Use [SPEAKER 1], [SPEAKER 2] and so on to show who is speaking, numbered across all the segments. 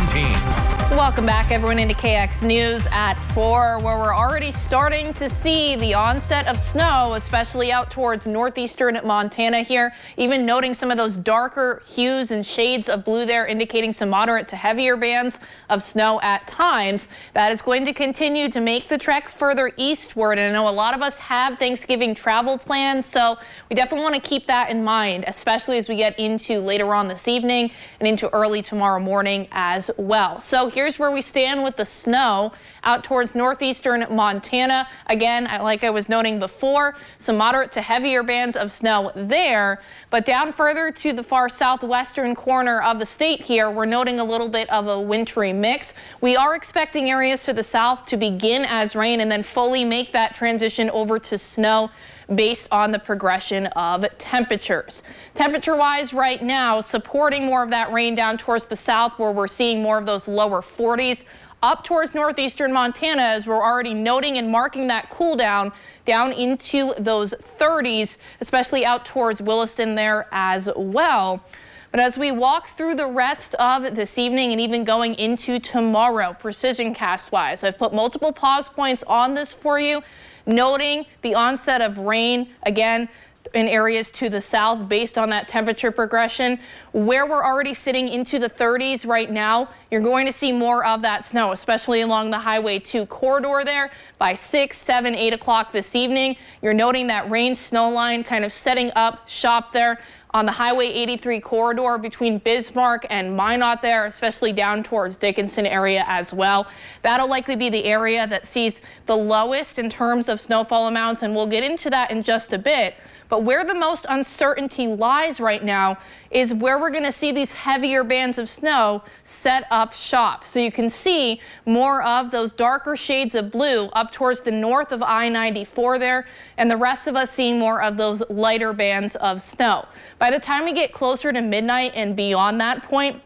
[SPEAKER 1] 17.
[SPEAKER 2] Welcome back, everyone, into KX News at 4, where we're already starting to see the onset of snow, especially out towards northeastern Montana here. Even noting some of those darker hues and shades of blue there, indicating some moderate to heavier bands of snow at times. That is going to continue to make the trek further eastward. And I know a lot of us have Thanksgiving travel plans, so we definitely want to keep that in mind, especially as we get into later on this evening and into early tomorrow morning as well. So here's where we stand with the snow out towards northeastern Montana. Again, like I was noting before, some moderate to heavier bands of snow there, but down further to the far southwestern corner of the state here, we're noting a little bit of a wintry mix. We are expecting areas to the south to begin as rain and then fully make that transition over to snow based on the progression of temperatures. Temperature-wise right now, supporting more of that rain down towards the south, where we're seeing more of those lower 40s. Up towards northeastern Montana, as we're already noting and marking that cool down into those 30s, especially out towards Williston there as well. But as we walk through the rest of this evening and even going into tomorrow, precision cast wise, I've put multiple pause points on this for you, noting the onset of rain again in areas to the south based on that temperature progression. Where we're already sitting into the 30s right now, you're going to see more of that snow, especially along the Highway 2 corridor there by 6, 7, 8 o'clock this evening. You're noting that rain snow line kind of setting up shop there on the Highway 83 corridor between Bismarck and Minot there, especially down towards Dickinson area as well. That'll likely be the area that sees the lowest in terms of snowfall amounts, and we'll get into that in just a bit. But where the most uncertainty lies right now is where we're going to see these heavier bands of snow set up shop. So you can see more of those darker shades of blue up towards the north of I-94 there, and the rest of us seeing more of those lighter bands of snow. By the time we get closer to midnight and beyond that point,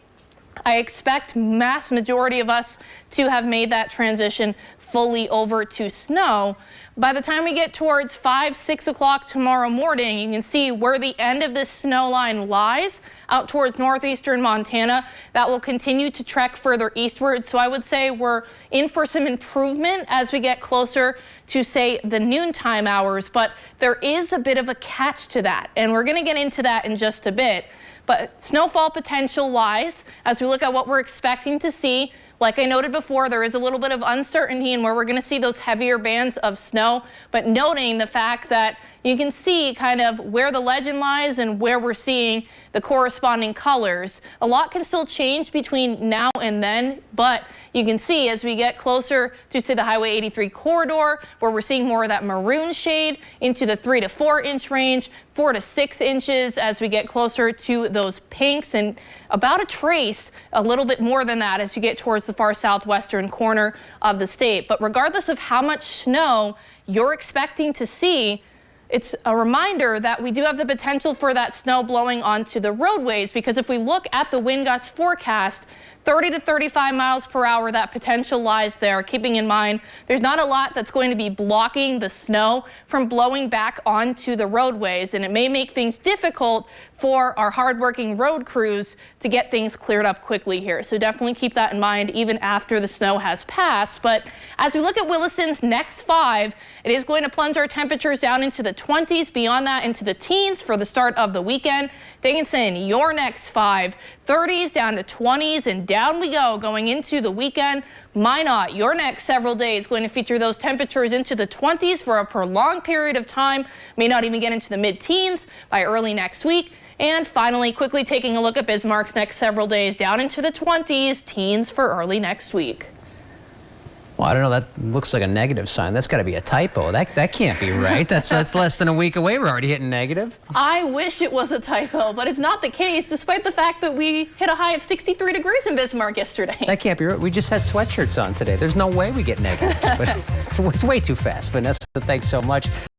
[SPEAKER 2] I expect mass majority of us to have made that transition fully over to snow. By the time we get towards 5, 6 o'clock tomorrow morning, you can see where the end of this snow line lies out towards northeastern Montana. That will continue to trek further eastward. So I would say we're in for some improvement as we get closer to, say, the noontime hours. But there is a bit of a catch to that, and we're going to get into that in just a bit. But snowfall potential wise, as we look at what we're expecting to see, like I noted before, there is a little bit of uncertainty in where we're going to see those heavier bands of snow, but noting the fact that you can see kind of where the legend lies and where we're seeing the corresponding colors. A lot can still change between now and then, but you can see as we get closer to, say, the Highway 83 corridor, where we're seeing more of that maroon shade into the 3 to 4 inch range, 4 to 6 inches as we get closer to those pinks, and about a trace, a little bit more than that as you get towards the far southwestern corner of the state. But regardless of how much snow you're expecting to see, it's a reminder that we do have the potential for that snow blowing onto the roadways, because if we look at the wind gust forecast, 30 to 35 miles per hour, that potential lies there, keeping in mind there's not a lot that's going to be blocking the snow from blowing back onto the roadways, and it may make things difficult for our hardworking road crews to get things cleared up quickly here. So definitely keep that in mind even after the snow has passed. But as we look at Williston's next 5, it is going to plunge our temperatures down into the 20s, beyond that into the teens for the start of the weekend. Dickinson, your next 5, 30s down to 20s, and down we go going into the weekend. Minot, your next several days going to feature those temperatures into the 20s for a prolonged period of time. May not even get into the mid-teens by early next week. And finally, quickly taking a look at Bismarck's next several days, down into the 20s, teens for early next week.
[SPEAKER 3] Well, I don't know. That looks like a negative sign. That's got to be a typo. That can't be right. That's less than a week away. We're already hitting negative.
[SPEAKER 2] I wish it was a typo, but it's not the case, despite the fact that we hit a high of 63 degrees in Bismarck yesterday.
[SPEAKER 3] That can't be right. We just had sweatshirts on today. There's no way we get negatives, but it's way too fast. Vanessa, thanks so much.